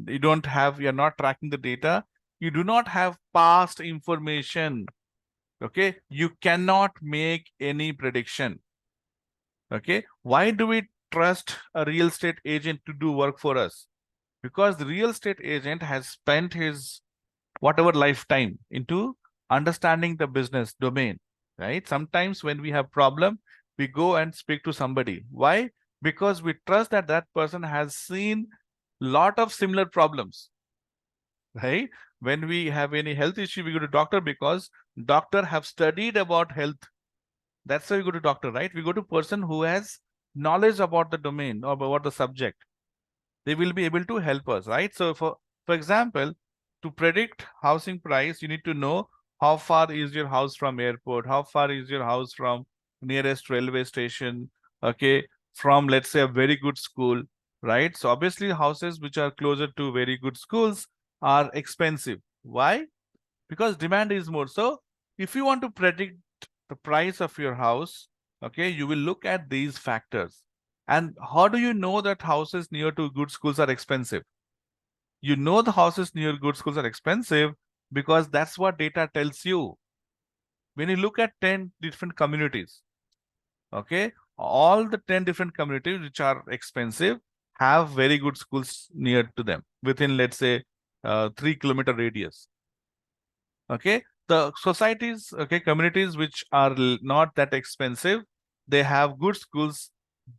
you're not tracking the data, you do not have past information. Okay. You cannot make any prediction. Okay. Why do we trust a real estate agent to do work for us? Because the real estate agent has spent his whatever lifetime into understanding the business domain, right? Sometimes when we have problem, we go and speak to somebody. Why? Because we trust that that person has seen lot of similar problems, right? When we have any health issue, we go to doctor because doctor have studied about health. That's why we go to doctor, right? We go to person who has knowledge about the domain or about the subject. They will be able to help us, right? So for example, to predict housing price, you need to know how far is your house from airport, how far is your house from nearest railway station, okay, from let's say a very good school, right? So obviously houses which are closer to very good schools are expensive. Why? Because demand is more. So if you want to predict the price of your house, okay, you will look at these factors. And how do you know that houses near to good schools are expensive? You know the houses near good schools are expensive because that's what data tells you. When you look at 10 different communities, okay, all the 10 different communities which are expensive have very good schools near to them within, let's say, 3-kilometer radius. Okay, the societies, okay, communities which are not that expensive, they have good schools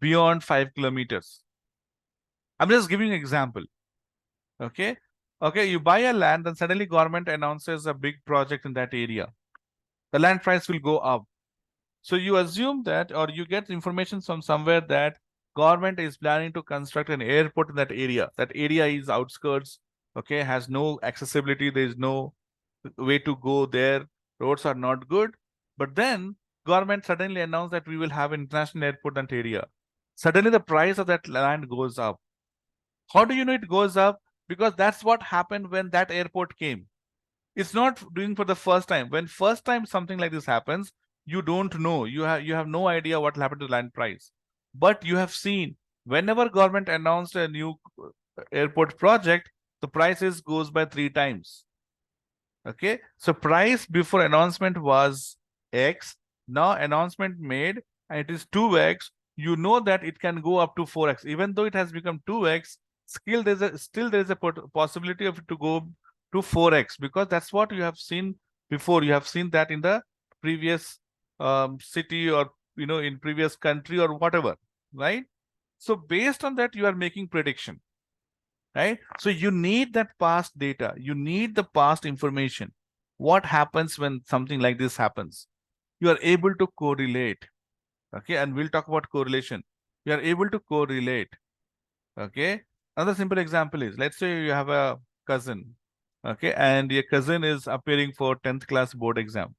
beyond 5 kilometers. I'm just giving an example. Okay. Okay, you buy a land and suddenly government announces a big project in that area. The land price will go up. So you assume that, or you get information from somewhere that government is planning to construct an airport in that area. That area is outskirts, okay, has no accessibility. There is no way to go there. Roads are not good. But then government suddenly announced that we will have an international airport in that area. Suddenly the price of that land goes up. How do you know it goes up? Because that's what happened when that airport came. It's not doing for the first time. When first time something like this happens, you don't know. You have no idea what will happen to the land price. But you have seen whenever government announced a new airport project, the prices goes by 3 times. Okay. So price before announcement was X. Now announcement made and it is 2X. You know that it can go up to 4X. Even though it has become 2X, still there's a possibility of it to go to 4X because that's what you have seen before. You have seen that in the previous city or in previous country or whatever, right? So based on that, you are making prediction, right? So you need that past data. You need the past information. What happens when something like this happens? You are able to correlate, okay? And we'll talk about correlation. You are able to correlate. Okay. Another simple example is, let's say you have a cousin, okay, and your cousin is appearing for 10th class board exam.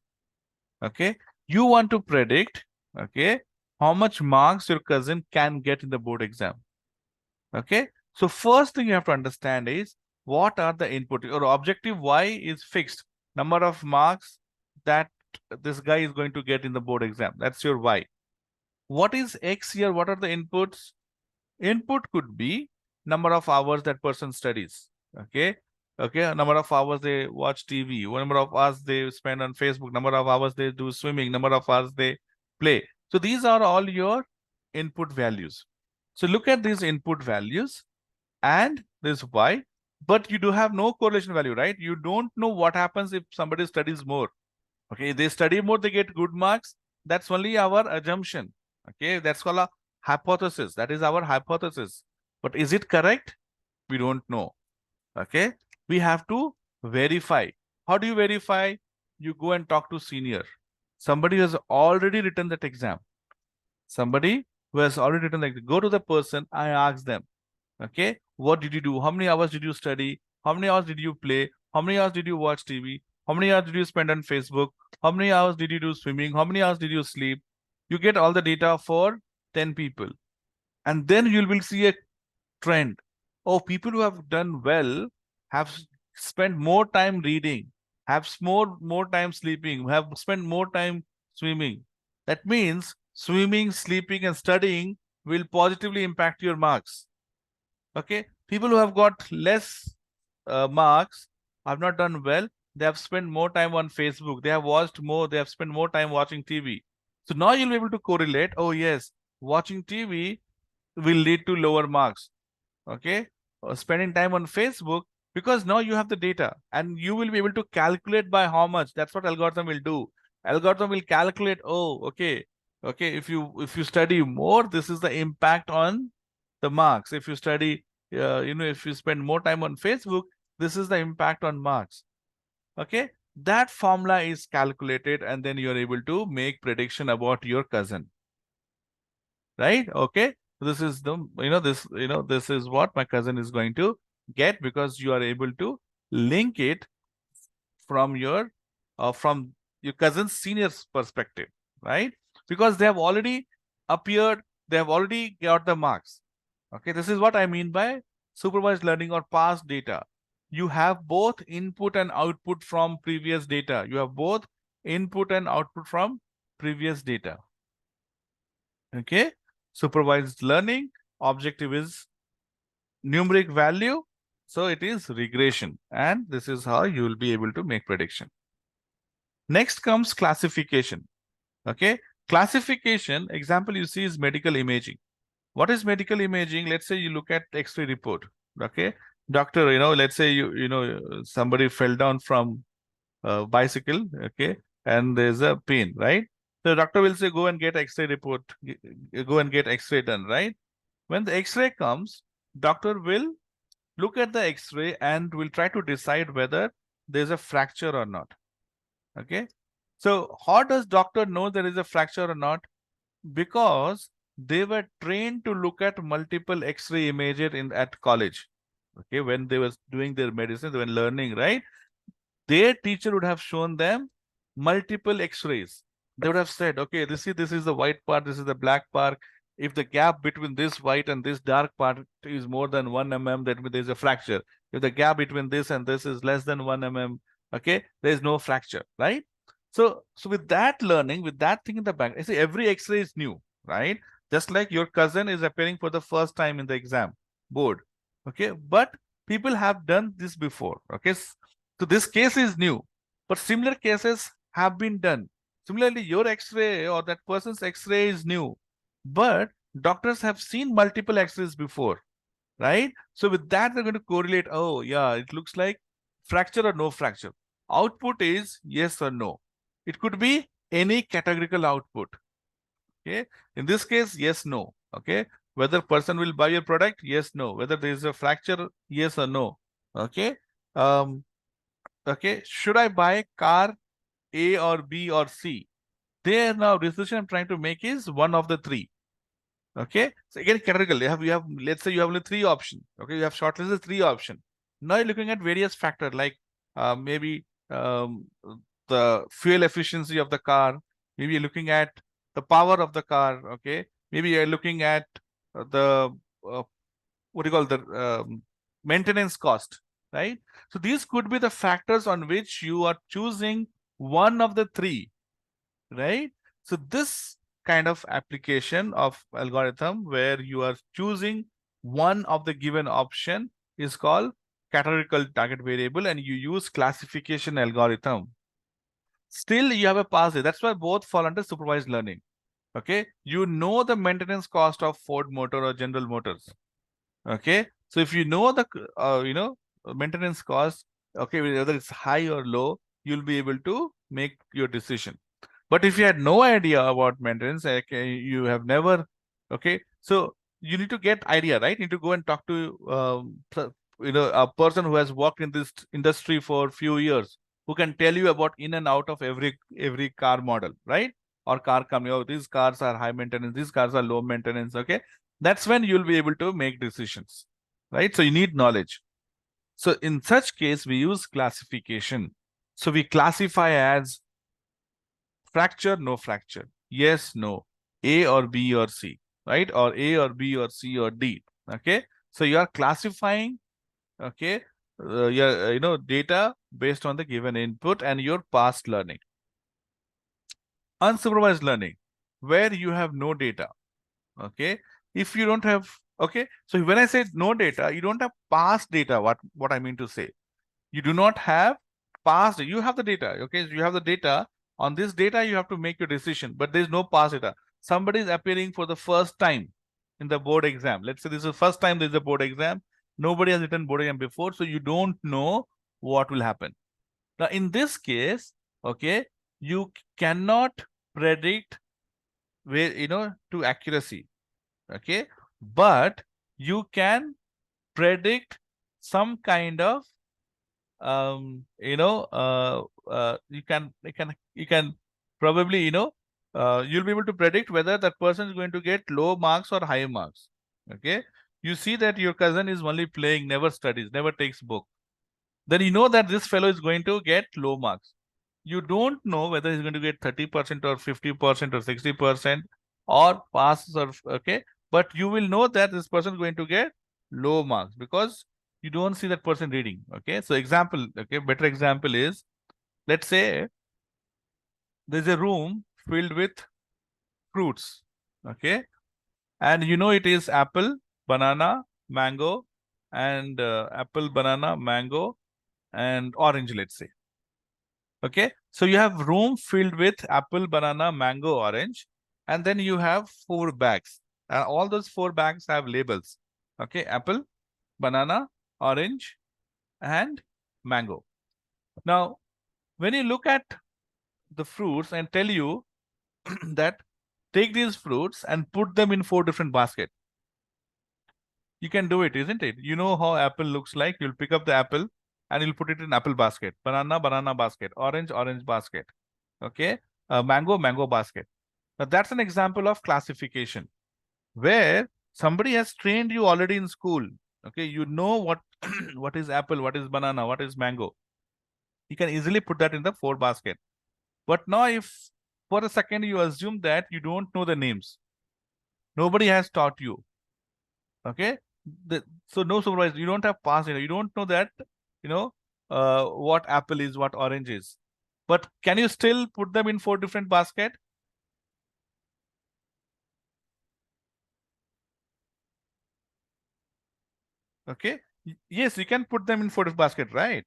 Okay. You want to predict, okay, how much marks your cousin can get in the board exam. Okay. So first thing you have to understand is what are the input or objective Y is fixed number of marks that this guy is going to get in the board exam. That's your Y. What is X here? What are the inputs? Input could be number of hours that person studies. Okay. Okay. Number of hours they watch TV, number of hours they spend on Facebook, number of hours they do swimming, number of hours they play. So these are all your input values. So look at these input values and this Y, but you do have no correlation value, right? You don't know what happens if somebody studies more. Okay, they study more, they get good marks. That's only our assumption. Okay, that's called a hypothesis. That is our hypothesis. But is it correct? We don't know. Okay, we have to verify. How do you verify? You go and talk to senior. Somebody has already written that exam. Somebody who has already written the exam. Go to the person, I ask them. Okay, what did you do? How many hours did you study? How many hours did you play? How many hours did you watch TV? How many hours did you spend on Facebook? How many hours did you do swimming? How many hours did you sleep? You get all the data for 10 people. And then you will see a trend. Oh, people who have done well have spent more time reading, have more time sleeping, have spent more time swimming. That means swimming, sleeping, and studying will positively impact your marks. Okay, people who have got less marks have not done well. They have spent more time on Facebook. They have watched more. They have spent more time watching TV. So now you'll be able to correlate. Oh yes, watching TV will lead to lower marks. Okay, spending time on Facebook, because now you have the data and you will be able to calculate by how much. That's what algorithm will do. Algorithm will calculate. Oh, okay, If you study more, this is the impact on the marks. If you study, if you spend more time on Facebook, this is the impact on marks. Okay, that formula is calculated, and then you are able to make prediction about your cousin. Right? Okay. This is this is what my cousin is going to get, because you are able to link it from your cousin's senior's perspective, right? Because they have already appeared, they have already got the marks. Okay, this is what I mean by supervised learning or past data. You have both input and output from previous data. You have both input and output from previous data. Okay, supervised learning, objective is numeric value, so it is regression, and this is how you will be able to make prediction. Next comes classification. Okay, classification example you see is medical imaging. What is medical imaging? Let's say you look at X-ray report. Okay, doctor, let's say somebody fell down from a bicycle. Okay, and there's a pain, right? The doctor will say, go and get X-ray report, go and get X-ray done, right? When the X-ray comes, doctor will look at the X-ray and will try to decide whether there's a fracture or not. Okay. So how does doctor know there is a fracture or not? Because they were trained to look at multiple X-ray images at college. Okay, when they were doing their medicine, they were learning, right? Their teacher would have shown them multiple X-rays. They would have said, okay, this is the white part, this is the black part. If the gap between this white and this dark part is more than 1 mm, that means there's a fracture. If the gap between this and this is less than 1 mm, okay, there's no fracture, right? So with that learning, with that thing in the back, I see every X-ray is new, right? Just like your cousin is appearing for the first time in the exam board, okay? But people have done this before, okay? So this case is new, but similar cases have been done. Similarly, your X-ray or that person's X-ray is new, but doctors have seen multiple X-rays before, right? So with that, they're going to correlate. Oh, yeah, it looks like fracture or no fracture. Output is yes or no. It could be any categorical output. Okay. In this case, yes, no. Okay. Whether person will buy your product, yes, no. Whether there is a fracture, yes or no. Okay. Okay. Should I buy car A or B or C? There now decision I'm trying to make is one of the three. Okay. So again, categorical. Let's say you have only 3 options. Okay. You have shortlisted 3 options. Now you're looking at various factors like maybe the fuel efficiency of the car. Maybe you're looking at the power of the car. Okay. Maybe you're looking at the what do you call the maintenance cost, right? So these could be the factors on which you are choosing one of the 3. right? So this kind of application of algorithm where you are choosing one of the given option is called categorical target variable, and you use classification algorithm. Still, you have a pass rate. That's why both fall under supervised learning. Okay, you know the maintenance cost of Ford Motor or General Motors. Okay, so if you know the maintenance cost, okay, whether it's high or low, you'll be able to make your decision. But if you had no idea about maintenance, okay, you have never, okay, so you need to get idea, right? You need to go and talk to a person who has worked in this industry for few years, who can tell you about in and out of every car model, right? Or car company. Oh, these cars are high maintenance, these cars are low maintenance. Okay, that's when you'll be able to make decisions, right? So you need knowledge. So in such case, we use classification. So we classify as fracture, no fracture, yes, no, A or B or C, right? Or A or B or C or D. Okay, so you are classifying, okay, your data based on the given input and your past learning. Unsupervised learning, where you have no data. Okay, if you don't have, okay, so when I say no data, you don't have past data. What I mean to say, you do not have past, you have the data. Okay, so you have the data. On this data you have to make your decision, but there's no past data. Somebody is appearing for the first time in the board exam. Let's say this is the first time there's a board exam. Nobody has written board exam before, so you don't know what will happen. Now in this case, okay, you cannot predict where, to accuracy. Okay, but you can predict some kind of you can probably, you'll be able to predict whether that person is going to get low marks or high marks. Okay, you see that your cousin is only playing, never studies, never takes book, then you know that this fellow is going to get low marks. You don't know whether he's going to get 30% or 50% or 60% or passes or, okay, but you will know that this person is going to get low marks because you don't see that person reading. Okay, so example, okay, better example is, let's say there's a room filled with fruits. Okay, and it is apple, banana, mango, and apple, banana, mango, and orange, let's say. Okay, so you have room filled with apple, banana, mango, orange, and then you have 4 bags. All those 4 bags have labels. Okay, apple, banana, orange, and mango. Now, when you look at the fruits and tell you that take these fruits and put them in 4 different baskets, you can do it, isn't it? You know how apple looks like. You'll pick up the apple and you'll put it in apple basket, banana, banana basket, orange, orange basket. Okay, mango, mango basket. Now that's an example of classification where somebody has trained you already in school. Okay, you know what what is apple, what is banana, what is mango. You can easily put that in the 4 basket. But now if for a second you assume that you don't know the names, nobody has taught you. Okay, so no surprise, you don't have past data, you don't know that, what apple is, what orange is. But can you still put them in 4 different basket? Okay, yes, you can put them in 4 different basket, right?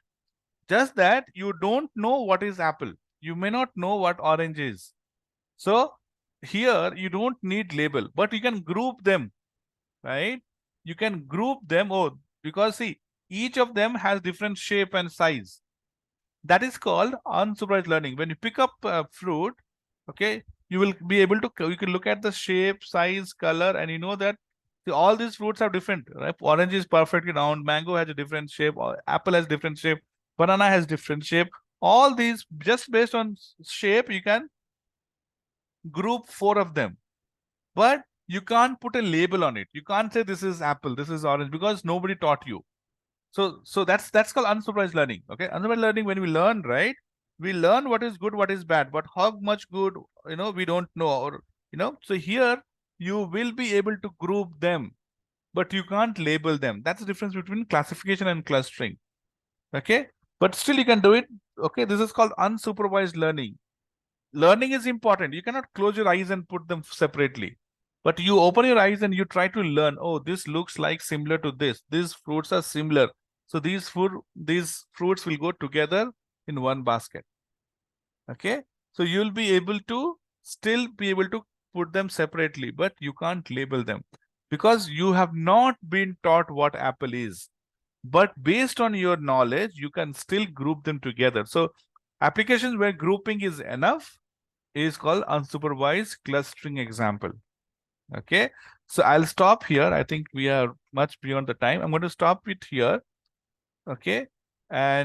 Just that you don't know what is apple, you may not know what orange is. So here you don't need label, but you can group them, right? You can group them. Oh, because see, each of them has different shape and size. That is called unsupervised learning. When you pick up fruit, okay, you will be able to, you can look at the shape, size, color, and you know that all these fruits are different, right? Orange is perfectly round, mango has a different shape, apple has different shape, banana has different shape. All these, just based on shape, you can group 4 of them. But you can't put a label on it. You can't say this is apple, this is orange, because nobody taught you. So that's called unsupervised learning. Okay, unsupervised learning, when we learn, right, we learn what is good, what is bad, but how much good, we don't know. Or so here you will be able to group them, but you can't label them. That's the difference between classification and clustering. Okay, but still you can do it. Okay, this is called unsupervised learning. learning is important. You cannot close your eyes and put them separately. But you open your eyes and you try to learn, oh, this looks like similar to this. These fruits are similar. So these fruits will go together in one basket. Okay. So you'll be able to still be able to put them separately, but you can't label them because you have not been taught what apple is. But based on your knowledge, you can still group them together. So applications where grouping is enough is called unsupervised clustering example. Okay. So I'll stop here. I think we are much beyond the time. I'm going to stop it here. Okay. And